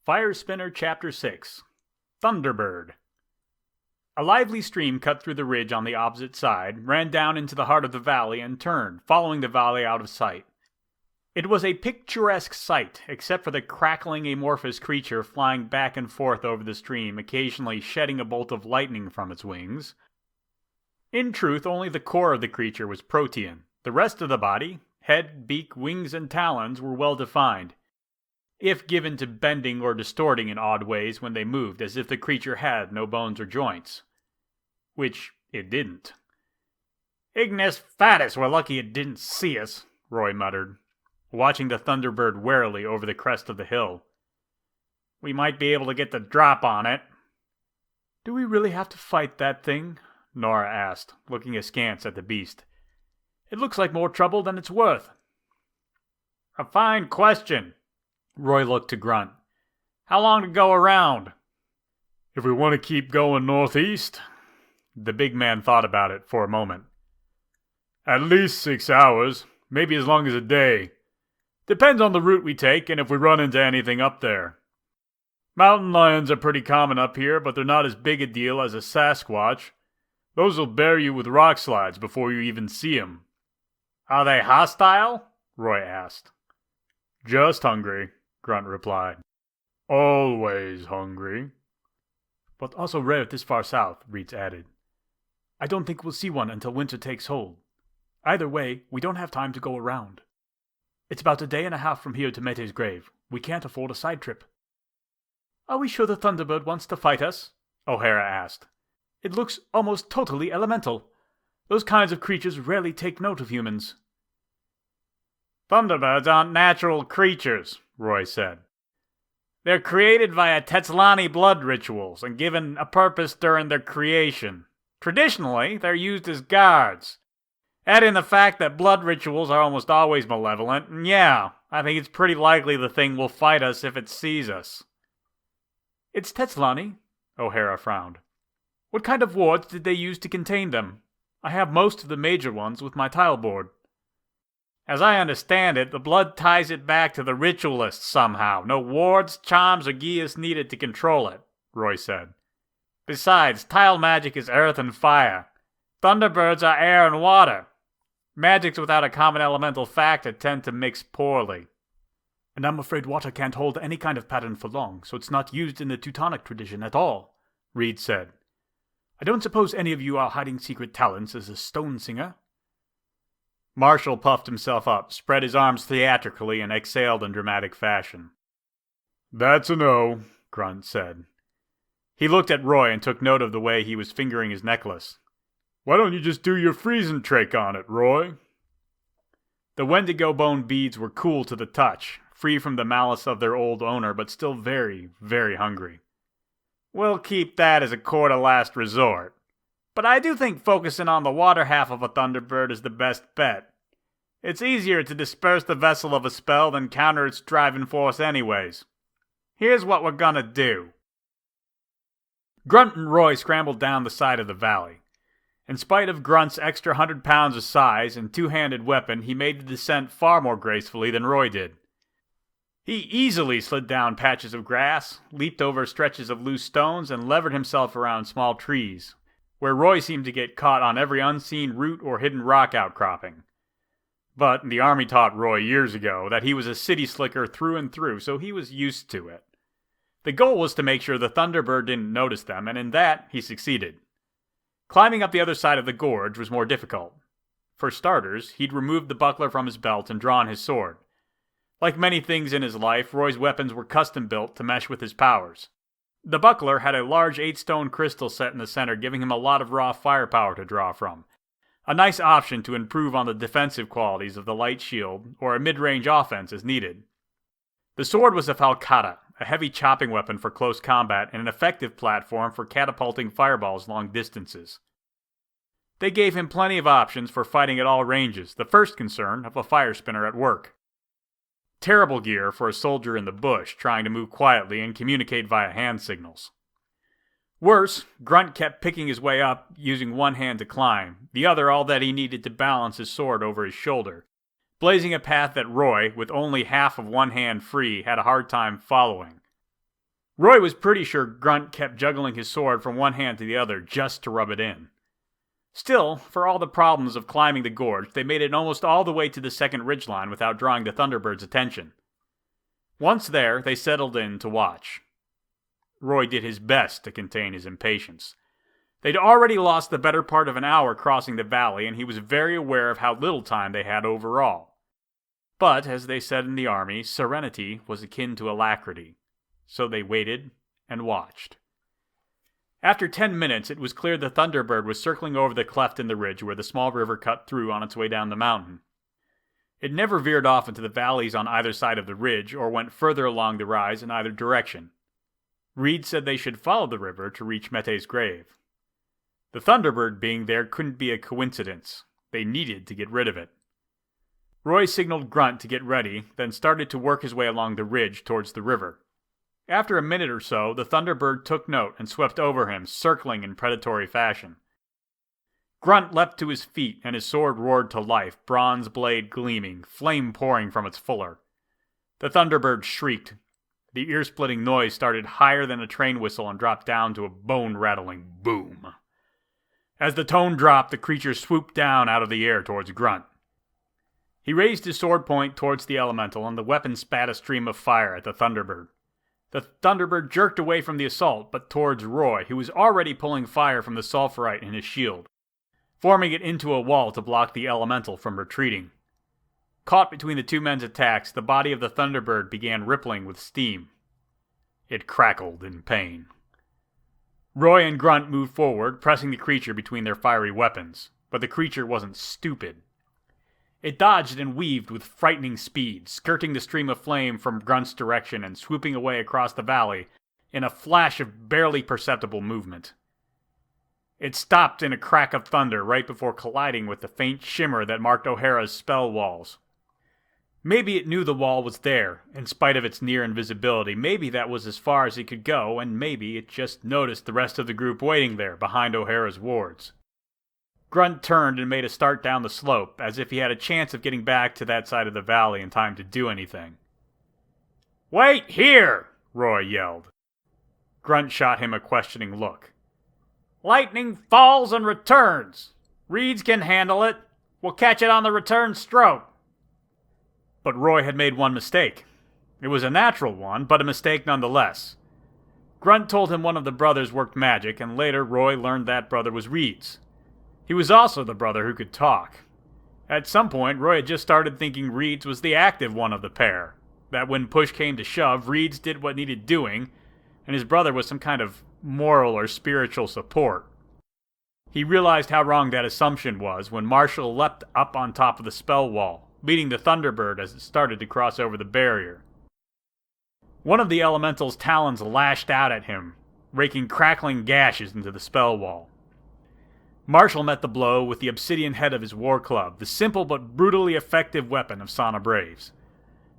Firespinner Chapter 6 Thunderbird. A lively stream cut through the ridge on the opposite side, ran down into the heart of the valley, and turned, following the valley out of sight. It was a picturesque sight, except for the crackling amorphous creature flying back and forth over the stream, occasionally shedding a bolt of lightning from its wings. In truth, only the core of the creature was protean. The rest of the body, head, beak, wings, and talons, were well defined, if given to bending or distorting in odd ways when they moved, as if the creature had no bones or joints. Which it didn't. "Ignis Fatuus, we're lucky it didn't see us," Roy muttered, watching the Thunderbird warily over the crest of the hill. "We might be able to get the drop on it." "Do we really have to fight that thing?" Nora asked, looking askance at the beast. "It looks like more trouble than it's worth." "A fine question." Roy looked to Grunt. "How long to go around?" "If we want to keep going northeast," the big man thought about it for a moment. "At least 6 hours, maybe as long as a day. Depends on the route we take and if we run into anything up there. Mountain lions are pretty common up here, but they're not as big a deal as a Sasquatch. Those will bury you with rock slides before you even see 'em." "Are they hostile?" Roy asked. "Just hungry," Grunt replied. "Always hungry." "But also rare this far south," Reeds added. "I don't think we'll see one until winter takes hold. Either way, we don't have time to go around. It's about a day and a half from here to Mete's grave. We can't afford a side trip." "Are we sure the Thunderbird wants to fight us?" O'Hara asked. "It looks almost totally elemental. Those kinds of creatures rarely take note of humans." "Thunderbirds aren't natural creatures," Roy said. "They're created via Tetslani blood rituals and given a purpose during their creation. Traditionally, they're used as guards. Add in the fact that blood rituals are almost always malevolent, and yeah, I think it's pretty likely the thing will fight us if it sees us." "It's Tetslani?" O'Hara frowned. "What kind of wards did they use to contain them? I have most of the major ones with my tile board." "As I understand it, the blood ties it back to the ritualists somehow. No wards, charms, or geas needed to control it," Roy said. "Besides, tile magic is earth and fire. Thunderbirds are air and water. Magics without a common elemental factor tend to mix poorly." "And I'm afraid water can't hold any kind of pattern for long, so it's not used in the Teutonic tradition at all," Reed said. "I don't suppose any of you are hiding secret talents as a stone singer?" Marshall puffed himself up, spread his arms theatrically, and exhaled in dramatic fashion. "That's a no," Grunt said. He looked at Roy and took note of the way he was fingering his necklace. "Why don't you just do your freezing trick on it, Roy?" The Wendigo bone beads were cool to the touch, free from the malice of their old owner, but still very, very hungry. "We'll keep that as a court of last resort. But I do think focusing on the water half of a Thunderbird is the best bet. It's easier to disperse the vessel of a spell than counter its driving force anyways. Here's what we're gonna do." Grunt and Roy scrambled down the side of the valley. In spite of Grunt's extra 100 pounds of size and two-handed weapon, he made the descent far more gracefully than Roy did. He easily slid down patches of grass, leaped over stretches of loose stones, and levered himself around small trees, where Roy seemed to get caught on every unseen root or hidden rock outcropping. But the army taught Roy years ago that he was a city slicker through and through, so he was used to it. The goal was to make sure the Thunderbird didn't notice them, and in that he succeeded. Climbing up the other side of the gorge was more difficult. For starters, he'd removed the buckler from his belt and drawn his sword. Like many things in his life, Roy's weapons were custom-built to mesh with his powers. The buckler had a large 8-stone crystal set in the center, giving him a lot of raw firepower to draw from. A nice option to improve on the defensive qualities of the light shield, or a mid-range offense as needed. The sword was a falcata, a heavy chopping weapon for close combat and an effective platform for catapulting fireballs long distances. They gave him plenty of options for fighting at all ranges, the first concern of a firespinner at work. Terrible gear for a soldier in the bush trying to move quietly and communicate via hand signals. Worse, Grunt kept picking his way up, using one hand to climb, the other all that he needed to balance his sword over his shoulder, blazing a path that Roy, with only half of one hand free, had a hard time following. Roy was pretty sure Grunt kept juggling his sword from one hand to the other just to rub it in. Still, for all the problems of climbing the gorge, they made it almost all the way to the second ridgeline without drawing the Thunderbird's attention. Once there, they settled in to watch. Roy did his best to contain his impatience. They'd already lost the better part of an hour crossing the valley, and he was very aware of how little time they had overall. But, as they said in the army, serenity was akin to alacrity. So they waited and watched. After 10 minutes, it was clear the Thunderbird was circling over the cleft in the ridge where the small river cut through on its way down the mountain. It never veered off into the valleys on either side of the ridge or went further along the rise in either direction. Reed said they should follow the river to reach Mete's grave. The Thunderbird being there couldn't be a coincidence. They needed to get rid of it. Roy signaled Grunt to get ready, then started to work his way along the ridge towards the river. After a minute or so, the Thunderbird took note and swept over him, circling in predatory fashion. Grunt leapt to his feet, and his sword roared to life, bronze blade gleaming, flame pouring from its fuller. The Thunderbird shrieked. The ear-splitting noise started higher than a train whistle and dropped down to a bone-rattling boom. As the tone dropped, the creature swooped down out of the air towards Grunt. He raised his sword point towards the elemental, and the weapon spat a stream of fire at the Thunderbird. The Thunderbird jerked away from the assault, but towards Roy, who was already pulling fire from the sulfurite in his shield, forming it into a wall to block the elemental from retreating. Caught between the two men's attacks, the body of the Thunderbird began rippling with steam. It crackled in pain. Roy and Grunt moved forward, pressing the creature between their fiery weapons, but the creature wasn't stupid. It dodged and weaved with frightening speed, skirting the stream of flame from Grunt's direction and swooping away across the valley in a flash of barely perceptible movement. It stopped in a crack of thunder right before colliding with the faint shimmer that marked O'Hara's spell walls. Maybe it knew the wall was there, in spite of its near invisibility. Maybe that was as far as it could go, and maybe it just noticed the rest of the group waiting there behind O'Hara's wards. Grunt turned and made a start down the slope, as if he had a chance of getting back to that side of the valley in time to do anything. "Wait here!" Roy yelled. Grunt shot him a questioning look. "Lightning falls and returns. Reeds can handle it. We'll catch it on the return stroke." But Roy had made one mistake. It was a natural one, but a mistake nonetheless. Grunt told him one of the brothers worked magic, and later Roy learned that brother was Reed's. He was also the brother who could talk. At some point, Roy had just started thinking Reed's was the active one of the pair, that when push came to shove, Reed's did what needed doing, and his brother was some kind of moral or spiritual support. He realized how wrong that assumption was when Marshall leapt up on top of the spell wall, beating the Thunderbird as it started to cross over the barrier. One of the elemental's talons lashed out at him, raking crackling gashes into the spell wall. Marshall met the blow with the obsidian head of his war club, the simple but brutally effective weapon of Sana Braves.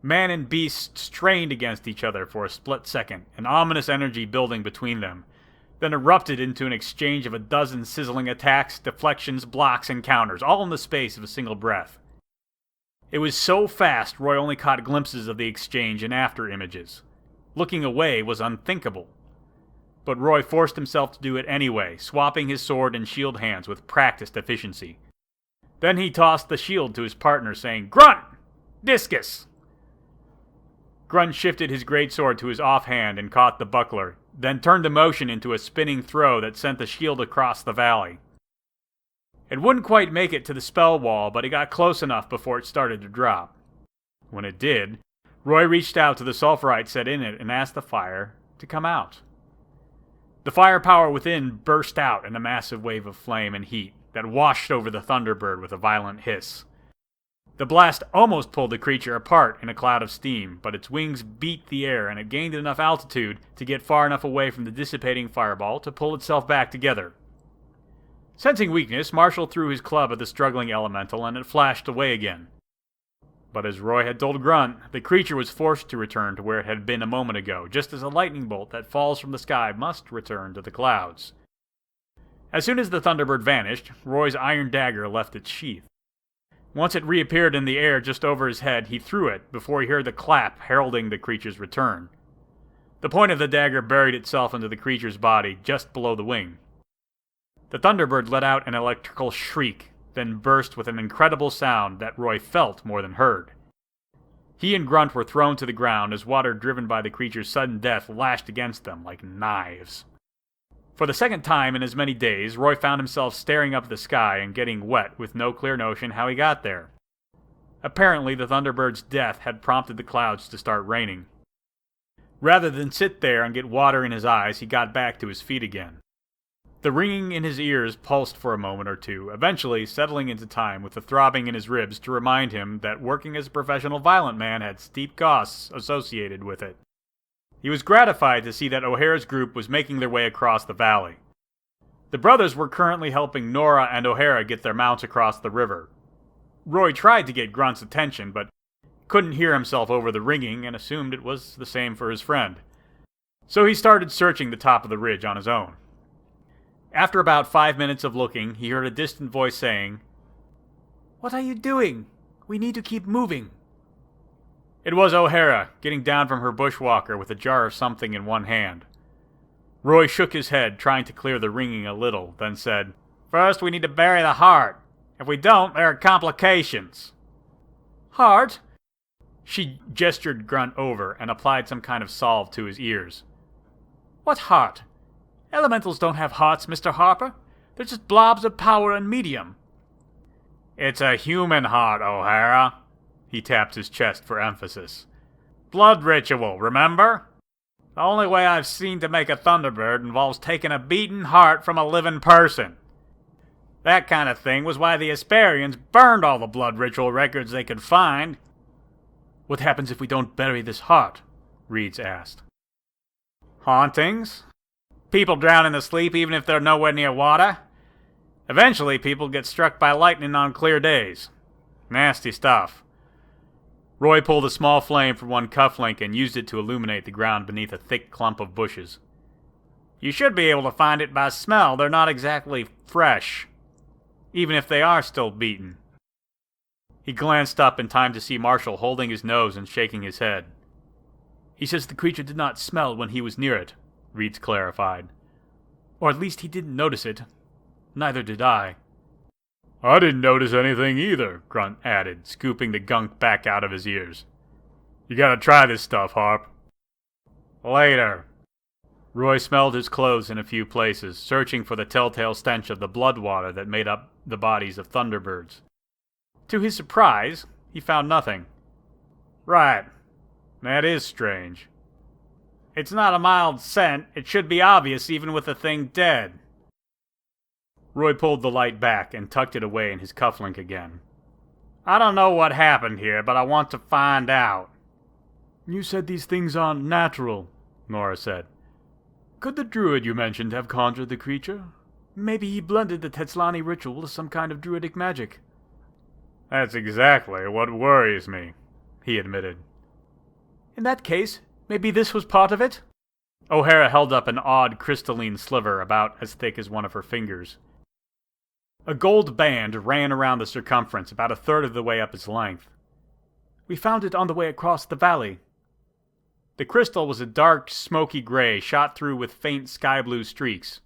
Man and beast strained against each other for a split second, an ominous energy building between them, then erupted into an exchange of a dozen sizzling attacks, deflections, blocks, and counters, all in the space of a single breath. It was so fast, Roy only caught glimpses of the exchange and after images. Looking away was unthinkable. But Roy forced himself to do it anyway, swapping his sword and shield hands with practiced efficiency. Then he tossed the shield to his partner, saying, "Grunt! Discus!" Grunt shifted his greatsword to his offhand and caught the buckler, then turned the motion into a spinning throw that sent the shield across the valley. It wouldn't quite make it to the spell wall, but it got close enough before it started to drop. When it did, Roy reached out to the sulfurite set in it and asked the fire to come out. The firepower within burst out in a massive wave of flame and heat that washed over the Thunderbird with a violent hiss. The blast almost pulled the creature apart in a cloud of steam, but its wings beat the air and it gained enough altitude to get far enough away from the dissipating fireball to pull itself back together. Sensing weakness, Marshall threw his club at the struggling elemental and it flashed away again. But as Roy had told Grunt, the creature was forced to return to where it had been a moment ago, just as a lightning bolt that falls from the sky must return to the clouds. As soon as the Thunderbird vanished, Roy's iron dagger left its sheath. Once it reappeared in the air just over his head, he threw it before he heard the clap heralding the creature's return. The point of the dagger buried itself into the creature's body just below the wing. The Thunderbird let out an electrical shriek, then burst with an incredible sound that Roy felt more than heard. He and Grunt were thrown to the ground as water driven by the creature's sudden death lashed against them like knives. For the second time in as many days, Roy found himself staring up at the sky and getting wet with no clear notion how he got there. Apparently, the Thunderbird's death had prompted the clouds to start raining. Rather than sit there and get water in his eyes, he got back to his feet again. The ringing in his ears pulsed for a moment or two, eventually settling into time with the throbbing in his ribs to remind him that working as a professional violent man had steep costs associated with it. He was gratified to see that O'Hara's group was making their way across the valley. The brothers were currently helping Nora and O'Hara get their mounts across the river. Roy tried to get Grunt's attention, but couldn't hear himself over the ringing and assumed it was the same for his friend. So he started searching the top of the ridge on his own. After about 5 minutes of looking, he heard a distant voice saying, "What are you doing? We need to keep moving." It was O'Hara, getting down from her bushwalker with a jar of something in one hand. Roy shook his head, trying to clear the ringing a little, then said, "First we need to bury the heart. If we don't, there are complications." "Heart?" She gestured Grunt over and applied some kind of salve to his ears. "What heart? Elementals don't have hearts, Mr. Harper. They're just blobs of power and medium." "It's a human heart, O'Hara." He tapped his chest for emphasis. "Blood ritual, remember? The only way I've seen to make a Thunderbird involves taking a beaten heart from a living person. That kind of thing was why the Asparians burned all the blood ritual records they could find." "What happens if we don't bury this heart?" Reeds asked. "Hauntings. People drown in the sleep even if they're nowhere near water. Eventually, people get struck by lightning on clear days. Nasty stuff." Roy pulled a small flame from one cufflink and used it to illuminate the ground beneath a thick clump of bushes. "You should be able to find it by smell. They're not exactly fresh, even if they are still beaten." He glanced up in time to see Marshall holding his nose and shaking his head. "He says the creature did not smell when he was near it," Reeds clarified. "Or at least he didn't notice it. Neither did I." "I didn't notice anything either," Grunt added, scooping the gunk back out of his ears. "You gotta try this stuff, Harp." "Later." Roy smelled his clothes in a few places, searching for the telltale stench of the blood water that made up the bodies of Thunderbirds. To his surprise, he found nothing. "Right. That is strange. It's not a mild scent. It should be obvious even with the thing dead." Roy pulled the light back and tucked it away in his cufflink again. "I don't know what happened here, but I want to find out." "You said these things aren't natural," Nora said. "Could the druid you mentioned have conjured the creature? Maybe he blended the Tetslani ritual with some kind of druidic magic." "That's exactly what worries me," he admitted. "In that case, maybe this was part of it?" O'Hara held up an odd crystalline sliver about as thick as one of her fingers. A gold band ran around the circumference about a third of the way up its length. "We found it on the way across the valley." The crystal was a dark, smoky gray shot through with faint sky-blue streaks.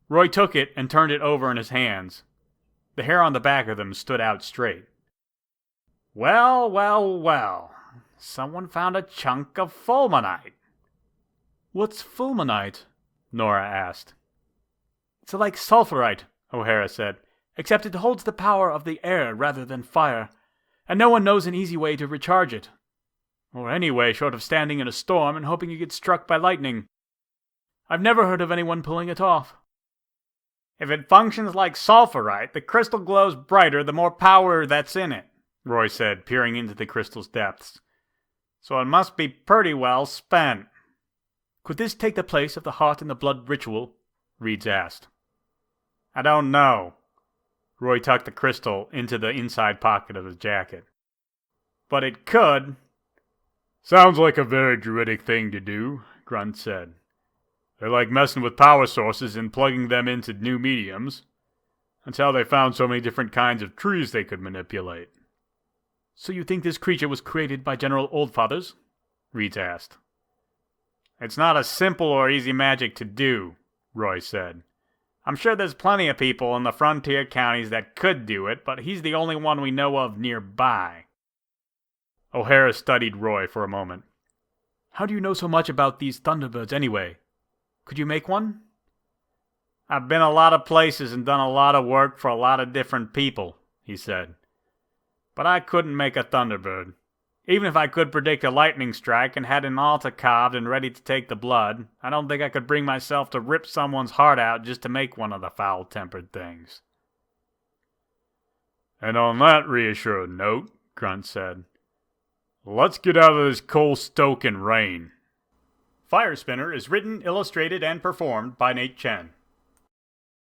Roy took it and turned it over in his hands. The hair on the back of them stood out straight. "Well, well, well. Someone found a chunk of fulminite." "What's fulminite?" Nora asked. "It's like sulfurite," O'Hara said, "except it holds the power of the air rather than fire, and no one knows an easy way to recharge it. Or any way short of standing in a storm and hoping you get struck by lightning. I've never heard of anyone pulling it off." "If it functions like sulfurite, the crystal glows brighter the more power that's in it," Roy said, peering into the crystal's depths. "So it must be pretty well spent." "Could this take the place of the heart in the blood ritual?" Reeds asked. "I don't know." Roy tucked the crystal into the inside pocket of his jacket. "But it could." "Sounds like a very druidic thing to do," Grunt said. "They like messing with power sources and plugging them into new mediums. That's how they found so many different kinds of trees they could manipulate." "So you think this creature was created by General Oldfathers?" Reeds asked. It's not a simple or easy magic to do, Roy said. I'm sure there's plenty of people in the frontier counties that could do it, but he's the only one we know of nearby. O'Hara studied Roy for a moment. How do you know so much about these Thunderbirds anyway? Could you make one? I've been a lot of places and done a lot of work for a lot of different people, he said. But I couldn't make a Thunderbird. Even if I could predict a lightning strike and had an altar carved and ready to take the blood, I don't think I could bring myself to rip someone's heart out just to make one of the foul-tempered things. And on that reassuring note, Grunt said, let's get out of this coal-stoking rain. Firespinner is written, illustrated, and performed by Nate Chen.